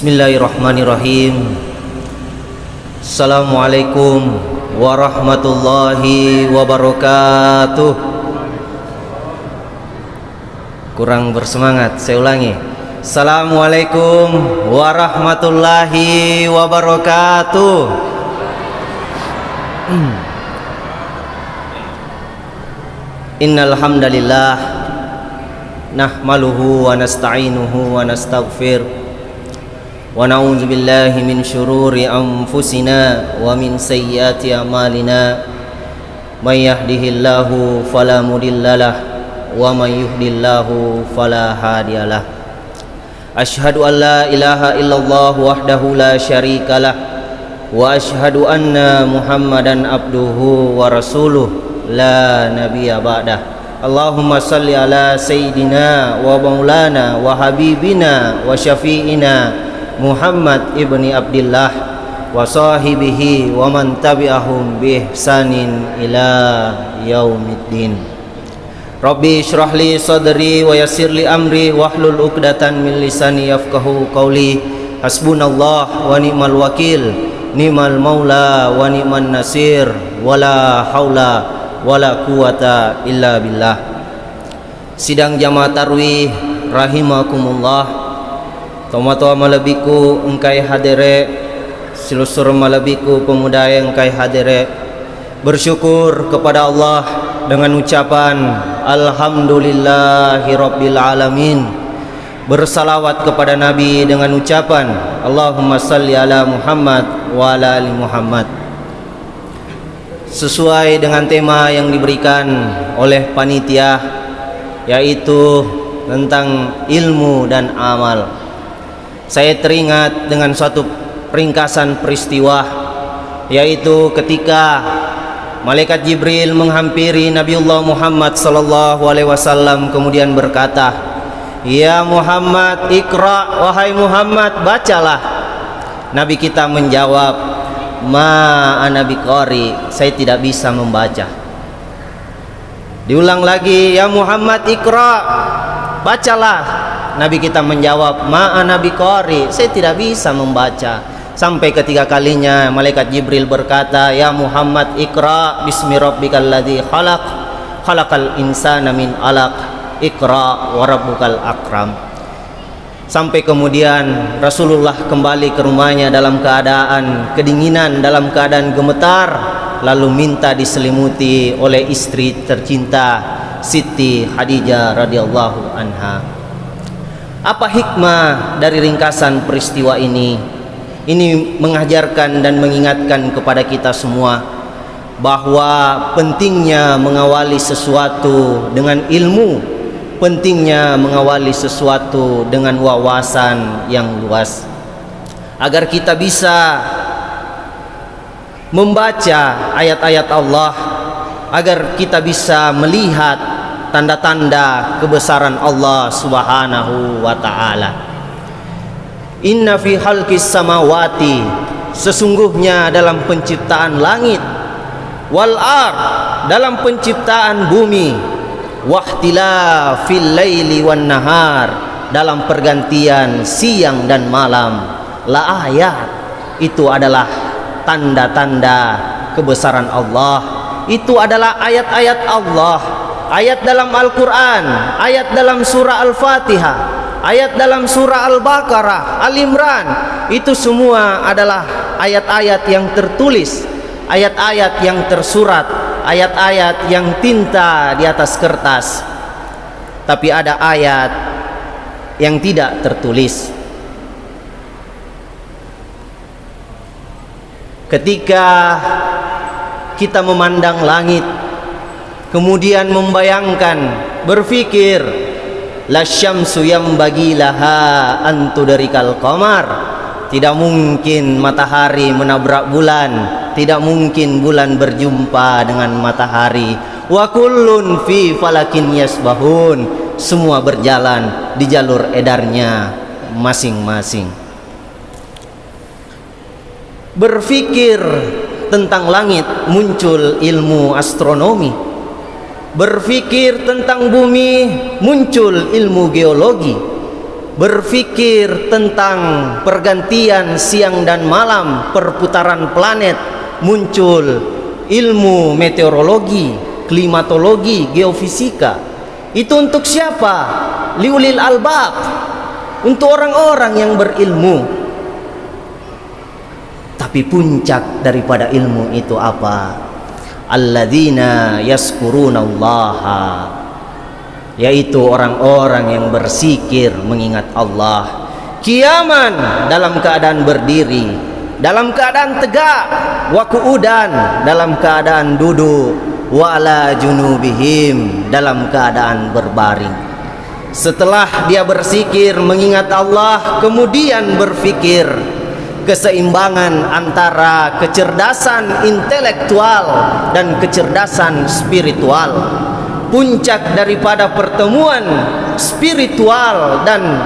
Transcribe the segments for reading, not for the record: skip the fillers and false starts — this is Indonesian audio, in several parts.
Bismillahirrahmanirrahim. Assalamualaikum warahmatullahi wabarakatuh. Kurang bersemangat, saya ulangi. Assalamualaikum warahmatullahi wabarakatuh. Innal hamdalillah nahmaluhu wa nasta'inuhu wa nastaghfir wa na'udzu billahi min syururi anfusina wa min sayyiati a'malina may yahdihillahu fala mudhillalah wa may yudhlillahu fala hadiyalah. Asyhadu an la ilaha illallah wahdahu la syarikalah wa asyhadu anna Muhammadan abduhu wa rasuluh la nabiyya ba'dah. Allahumma salli ala sayyidina wa maulana wa habibina wa syafi'ina Muhammad ibni Abdillah wa sahibihi wa man tabi'ahum bi ihsanin ila yaumiddin. Rabbi shrah li sadri wa yassir li amri wahlul 'uqdatan min lisani yafqahu qawli. Hasbunallah wa ni'mal wakil, ni'mal maula wa ni'man nasir, wala haula wala quwata illa billah. Sidang jamaah tarwih rahimakumullah. Tomato malabiku engkai hadere, selusur malabiku pemuda engkai hadere, bersyukur kepada Allah dengan ucapan alhamdulillahirabbil alamin. Bersalawat kepada Nabi dengan ucapan Allahumma salli ala Muhammad wa ala ali Muhammad. Sesuai dengan tema yang diberikan oleh panitia, yaitu tentang ilmu dan amal. Saya teringat dengan suatu ringkasan peristiwa, yaitu ketika malaikat Jibril menghampiri Nabiullah Muhammad sallallahu alaihi wasallam kemudian berkata, "Ya Muhammad, Iqra, wahai Muhammad, bacalah." Nabi kita menjawab, "Ma ana biqari, saya tidak bisa membaca." Diulang lagi, "Ya Muhammad, Iqra, bacalah." Nabi kita menjawab, "Ma ana biqari, saya tidak bisa membaca." Sampai ketiga kalinya malaikat Jibril berkata, "Ya Muhammad, Iqra bismi rabbikal ladzi khalaq, khalaqal insana min 'alaq, Iqra wa rabbukal akram." Sampai kemudian Rasulullah kembali ke rumahnya dalam keadaan kedinginan, dalam keadaan gemetar, lalu minta diselimuti oleh istri tercinta Siti Khadijah radhiyallahu anha. Apa hikmah dari ringkasan peristiwa ini? Ini mengajarkan dan mengingatkan kepada kita semua bahwa pentingnya mengawali sesuatu dengan ilmu, pentingnya mengawali sesuatu dengan wawasan yang luas, agar kita bisa membaca ayat-ayat Allah, agar kita bisa melihat tanda-tanda kebesaran Allah Subhanahu wa ta'ala. Inna fi khalqis samawati, sesungguhnya dalam penciptaan langit, wal ard, dalam penciptaan bumi, wahtilafil laili wan nahar, dalam pergantian siang dan malam, la ayat, itu adalah tanda-tanda kebesaran Allah. Itu adalah ayat-ayat Allah. Ayat dalam Al-Quran, ayat dalam surah Al-Fatihah, ayat dalam surah Al-Baqarah, Al-Imran, itu semua adalah ayat-ayat yang tertulis, ayat-ayat yang tersurat, ayat-ayat yang tinta di atas kertas. Tapi ada ayat yang tidak tertulis. Ketika kita memandang langit, kemudian membayangkan, berpikir, la syamsu yambagi laha an tudrikal qamar, tidak mungkin matahari menabrak bulan, tidak mungkin bulan berjumpa dengan matahari. Wa kullun fi falakin yasbahun, semua berjalan di jalur edarnya masing-masing. Berpikir tentang langit, muncul ilmu astronomi. Berpikir tentang bumi, muncul ilmu geologi. berpikir tentang pergantian siang dan malam, perputaran planet, muncul ilmu meteorologi, klimatologi, geofisika. Itu untuk siapa? Liulil albab, untuk orang-orang yang berilmu. Tapi puncak daripada ilmu itu apa? Alladzina yazkurunallaha, yaitu orang-orang yang berzikir mengingat Allah, qiyaman, dalam keadaan berdiri, dalam keadaan tegak, wa qu'udan, dalam keadaan duduk, wa ala junubihim, dalam keadaan berbaring. Setelah dia berzikir mengingat Allah, kemudian berfikir, keseimbangan antara kecerdasan intelektual dan kecerdasan spiritual. Puncak daripada pertemuan spiritual dan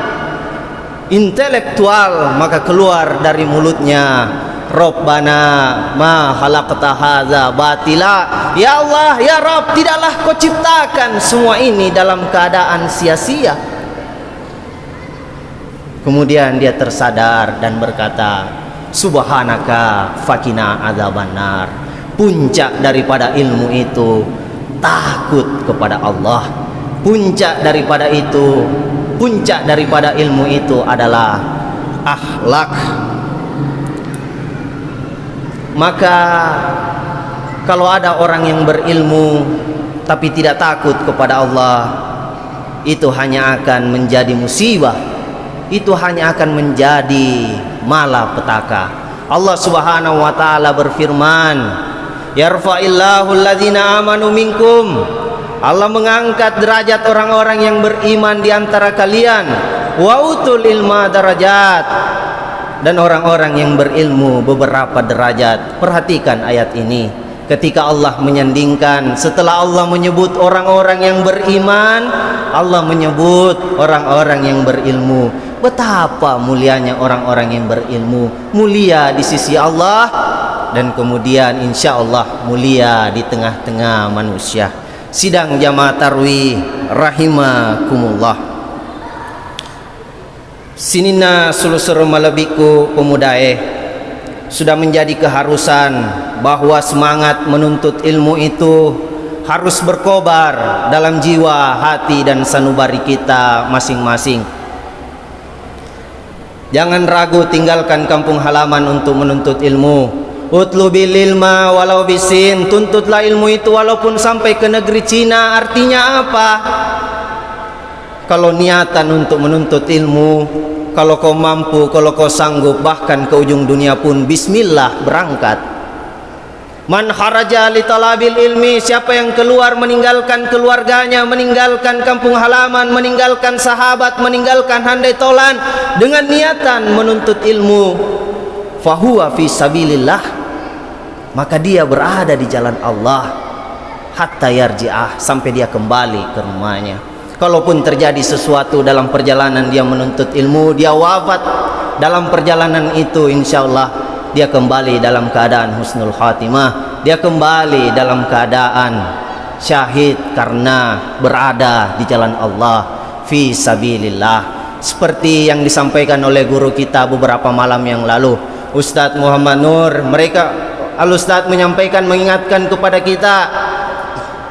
intelektual, maka keluar dari mulutnya, Rabbana ma khalaqta hadza batila, ya Allah, ya Rabb, tidaklah kau ciptakan semua ini dalam keadaan sia-sia. Kemudian dia tersadar dan berkata, subhanaka fakina adzabannar. Puncak daripada ilmu itu takut kepada Allah. Puncak daripada ilmu itu adalah akhlak. Maka kalau ada orang yang berilmu tapi tidak takut kepada Allah, itu hanya akan menjadi musibah, itu hanya akan menjadi malapetaka. Allah Subhanahu wa taala berfirman, yarfa'illahu alladzina amanu minkum. Allah mengangkat derajat orang-orang yang beriman di antara kalian, wa utul ilma darajat, dan orang-orang yang berilmu beberapa derajat. Perhatikan ayat ini, ketika Allah menyandingkan, setelah Allah menyebut orang-orang yang beriman, Allah menyebut orang-orang yang berilmu. Betapa mulianya orang-orang yang berilmu, mulia di sisi Allah, dan kemudian insya Allah mulia di tengah-tengah manusia. Sidang jamaah tarwih rahimakumullah. Sinina sulusur malabiku pemuda sudah menjadi keharusan bahwa semangat menuntut ilmu itu harus berkobar dalam jiwa, hati, dan sanubari kita masing-masing. Jangan ragu tinggalkan kampung halaman untuk menuntut ilmu. Utlubil ilma walau bisin, tuntutlah ilmu itu walaupun sampai ke negeri Cina. Artinya apa? Kalau niatan untuk menuntut ilmu, kalau kau mampu, kalau kau sanggup, bahkan ke ujung dunia pun, bismillah, berangkat. Man kharaja li talabil ilmi, siapa yang keluar meninggalkan keluarganya, meninggalkan kampung halaman, meninggalkan sahabat, meninggalkan handai tolan dengan niatan menuntut ilmu, fahuwa fi sabilillah, maka dia berada di jalan Allah, hatta yarji'ah, sampai dia kembali ke rumahnya. Kalaupun terjadi sesuatu dalam perjalanan dia menuntut ilmu, dia wafat dalam perjalanan itu, insyaallah dia kembali dalam keadaan husnul khatimah, dia kembali dalam keadaan syahid karena berada di jalan Allah fi sabilillah. Seperti yang disampaikan oleh guru kita beberapa malam yang lalu, Ustadz Muhammad Nur, Al-Ustadz menyampaikan, mengingatkan kepada kita,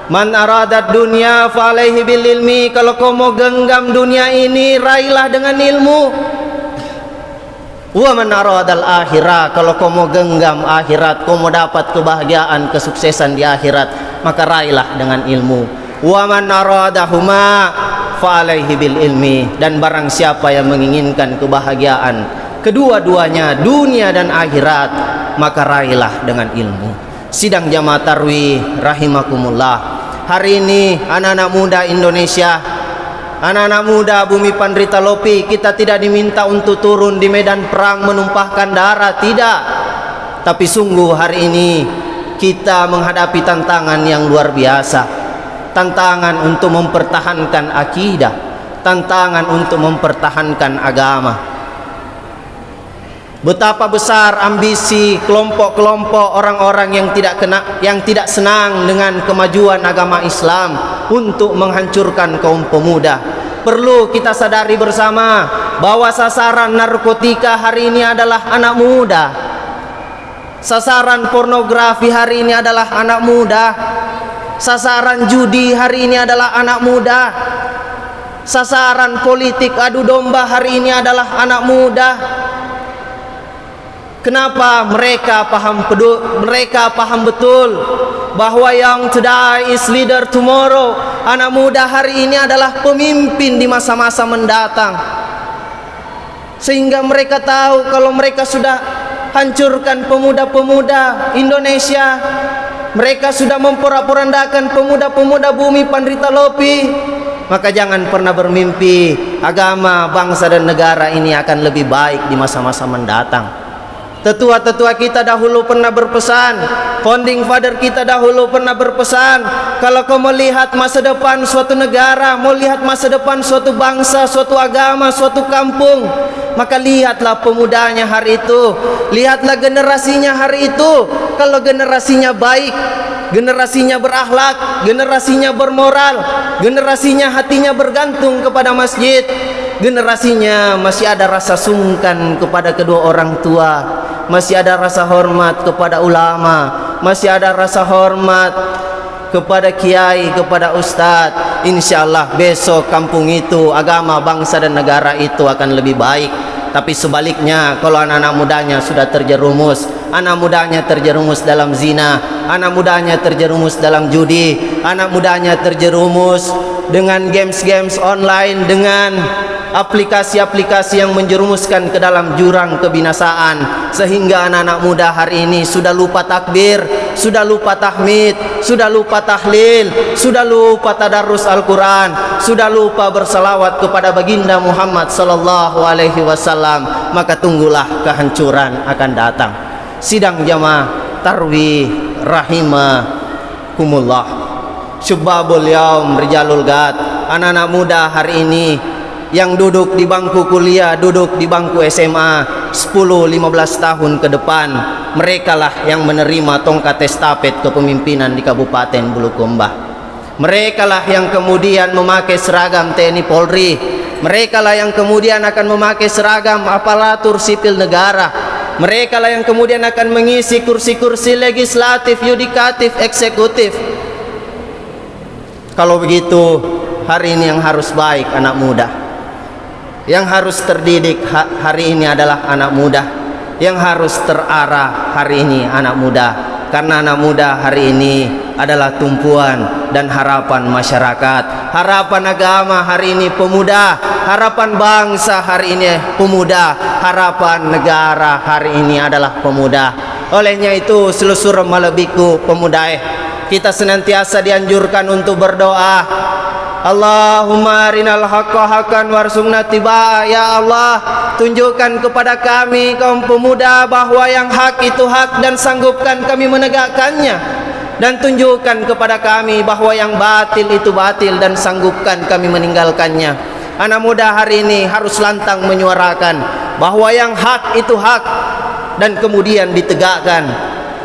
man aradat dunya fa alaihi bil ilmi, kalau kau mau genggam dunia ini, raihlah dengan ilmu. Wa man aradal akhirah, kalau kau mau genggam akhirat, kau mau dapat kebahagiaan, kesuksesan di akhirat, maka raihlah dengan ilmu. Wa man aradahuma fa alaihi bil ilmi, dan barang siapa yang menginginkan kebahagiaan kedua-duanya, dunia dan akhirat, maka raihlah dengan ilmu. Sidang jamaah tarwih rahimakumullah, hari ini anak-anak muda Indonesia, anak-anak muda bumi Pandrita Lopi, kita tidak diminta untuk turun di medan perang menumpahkan darah, tidak. Tapi sungguh hari ini kita menghadapi tantangan yang luar biasa, tantangan untuk mempertahankan akidah, tantangan untuk mempertahankan agama. Betapa besar ambisi kelompok-kelompok orang-orang yang tidak senang dengan kemajuan agama Islam untuk menghancurkan kaum pemuda. Perlu kita sadari bersama bahwa sasaran narkotika hari ini adalah anak muda. Sasaran pornografi hari ini adalah anak muda. Sasaran judi hari ini adalah anak muda. Sasaran politik adu domba hari ini adalah anak muda. Kenapa? Mereka paham betul bahwa yang today is leader tomorrow. Anak muda hari ini adalah pemimpin di masa-masa mendatang. Sehingga mereka tahu kalau mereka sudah hancurkan pemuda-pemuda Indonesia, mereka sudah memporak-porandakan pemuda-pemuda bumi Pandritalopi, maka jangan pernah bermimpi agama, bangsa dan negara ini akan lebih baik di masa-masa mendatang. Tetua-tetua kita dahulu pernah berpesan, founding father kita dahulu pernah berpesan, kalau kau melihat masa depan suatu negara, mau lihat masa depan suatu bangsa, suatu agama, suatu kampung, maka lihatlah pemudanya hari itu, lihatlah generasinya hari itu. Kalau generasinya baik, generasinya berakhlak, generasinya bermoral, generasinya hatinya bergantung kepada masjid, generasinya masih ada rasa sungkan kepada kedua orang tua, masih ada rasa hormat kepada ulama, masih ada rasa hormat kepada kiai, kepada ustadz, insyaallah besok kampung itu, agama, bangsa dan negara itu akan lebih baik. Tapi sebaliknya, kalau anak-anak mudanya sudah terjerumus, anak mudanya terjerumus dalam zina, anak mudanya terjerumus dalam judi, anak mudanya terjerumus dengan games-games online, dengan aplikasi-aplikasi yang menjerumuskan ke dalam jurang kebinasaan, sehingga anak-anak muda hari ini sudah lupa takbir, sudah lupa tahmid, sudah lupa tahlil, sudah lupa tadarus Al-Quran, sudah lupa bersalawat kepada baginda Muhammad sallallahu alaihi wasallam. Maka tunggulah kehancuran akan datang. Sidang jamaah tarwih rahimakumullah, syubabul yaum rijalul gad. Anak-anak muda hari ini yang duduk di bangku kuliah, duduk di bangku SMA 10-15 tahun ke depan, merekalah yang menerima tongkat estafet kepemimpinan di Kabupaten Bulukumba. Merekalah yang kemudian memakai seragam TNI Polri, merekalah yang kemudian akan memakai seragam aparatur sipil negara, merekalah yang kemudian akan mengisi kursi-kursi legislatif, yudikatif, eksekutif. Kalau begitu, hari ini yang harus baik anak muda, yang harus terdidik hari ini adalah anak muda, yang harus terarah hari ini anak muda. Karena anak muda hari ini adalah tumpuan dan harapan masyarakat, harapan agama hari ini pemuda, harapan bangsa hari ini pemuda, harapan negara hari ini adalah pemuda. Olehnya itu selusur malabiku pemuda, kita senantiasa dianjurkan untuk berdoa, Allahumma arinal haqqa haqqan warzuqna tibaa. Ya Allah, tunjukkan kepada kami kaum pemuda bahwa yang hak itu hak dan sanggupkan kami menegakkannya, dan tunjukkan kepada kami bahwa yang batil itu batil dan sanggupkan kami meninggalkannya. Anak muda hari ini harus lantang menyuarakan bahwa yang hak itu hak dan kemudian ditegakkan.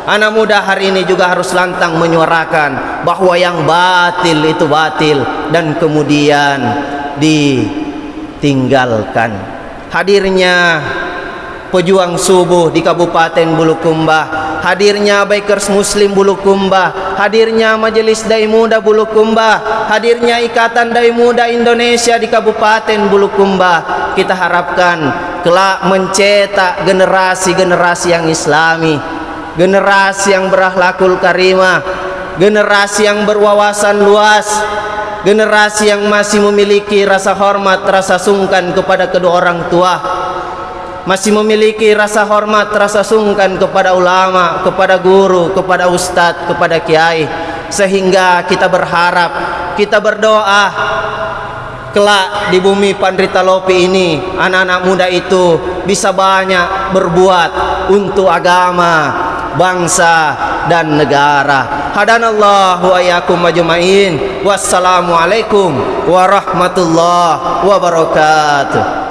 Anak muda hari ini juga harus lantang menyuarakan bahwa yang batil itu batil dan kemudian ditinggalkan. Hadirnya pejuang subuh di Kabupaten Bulukumba, hadirnya Bikers Muslim Bulukumba, hadirnya Majelis Dai Muda Bulukumba, hadirnya Ikatan Dai Muda Indonesia di Kabupaten Bulukumba, kita harapkan kelak mencetak generasi-generasi yang islami, generasi yang berakhlakul karimah, generasi yang berwawasan luas, generasi yang masih memiliki rasa hormat, rasa sungkan kepada kedua orang tua, masih memiliki rasa hormat, rasa sungkan kepada ulama, kepada guru, kepada ustadz, kepada kiai. Sehingga kita berharap, kita berdoa kelak di bumi Pandritalopi ini anak-anak muda itu bisa banyak berbuat untuk agama, bangsa dan negara. Hadanallahu wa iyyakum ajmain. Wassalamualaikum warahmatullahi wabarakatuh.